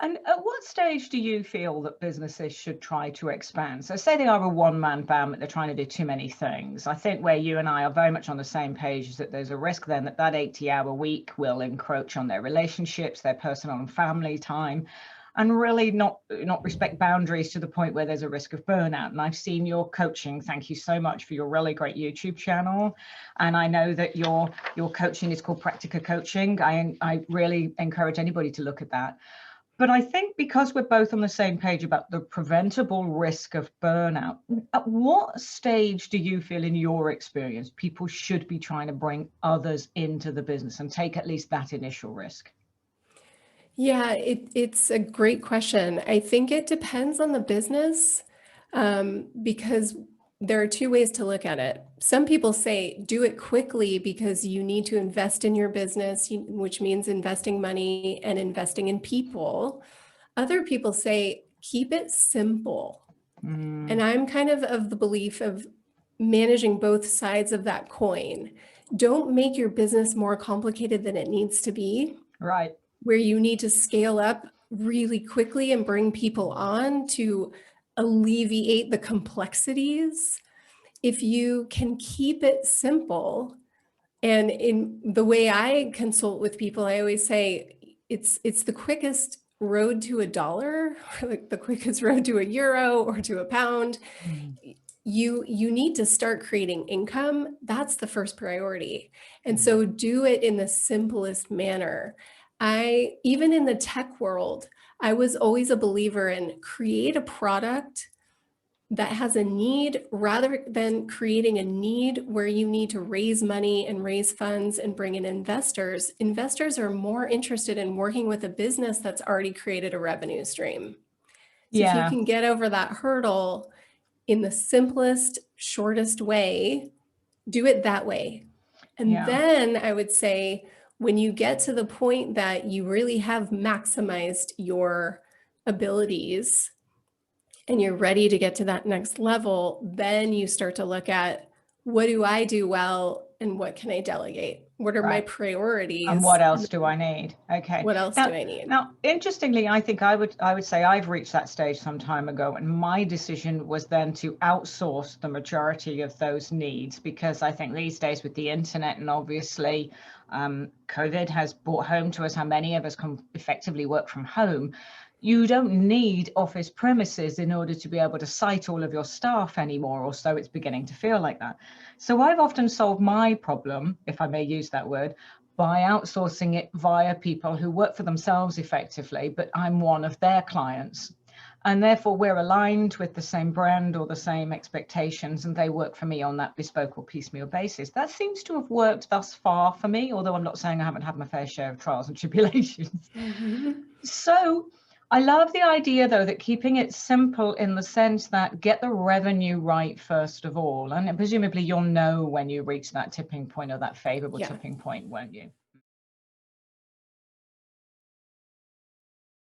And at what stage do you feel that businesses should try to expand? So say they are a one-man band, but they're trying to do too many things. I think where you and I are very much on the same page is that there's a risk then that that 80-hour week will encroach on their relationships, their personal and family time, and really not respect boundaries to the point where there's a risk of burnout. And I've seen your coaching. Thank you so much for your really great YouTube channel. And I know that your coaching is called Practica Coaching. I really encourage anybody to look at that. But I think because we're both on the same page about the preventable risk of burnout, at what stage do you feel in your experience people should be trying to bring others into the business and take at least that initial risk? Yeah, it's a great question. I think it depends on the business, because there are two ways to look at it. Some people say do it quickly because you need to invest in your business, which means investing money and investing in people. Other people say keep it simple. And I'm kind of the belief of managing both sides of that coin. Don't make your business more complicated than it needs to be, Right. where you need to scale up really quickly and bring people on to alleviate the complexities. If you can keep it simple, and in the way I consult with people, I always say it's the quickest road to $1, or like the quickest road to €1 or to a pound. You need to start creating income. That's the first priority. And so do it in the simplest manner. Even in the tech world, I was always a believer in create a product that has a need rather than creating a need where you need to raise money and raise funds and bring in investors. Investors are more interested in working with a business that's already created a revenue stream. So if you can get over that hurdle in the simplest, shortest way, do it that way. And then I would say, when you get to the point that you really have maximized your abilities and you're ready to get to that next level, then you start to look at, what do I do well and what can I delegate? What are my priorities? And what else do I need? Okay. What else do I need? Now, interestingly, I think I would say I've reached that stage some time ago, and my decision was then to outsource the majority of those needs, because I think these days with the internet and obviously COVID has brought home to us how many of us can effectively work from home. You don't need office premises in order to be able to site all of your staff anymore, or so it's beginning to feel like that. So I've often solved my problem, if I may use that word, by outsourcing it via people who work for themselves effectively, but I'm one of their clients. And therefore we're aligned with the same brand or the same expectations, and they work for me on that bespoke or piecemeal basis. That seems to have worked thus far for me, although I'm not saying I haven't had my fair share of trials and tribulations. So I love the idea, though, that keeping it simple in the sense that get the revenue right first of all. And presumably you'll know when you reach that tipping point or that favorable tipping point, won't you?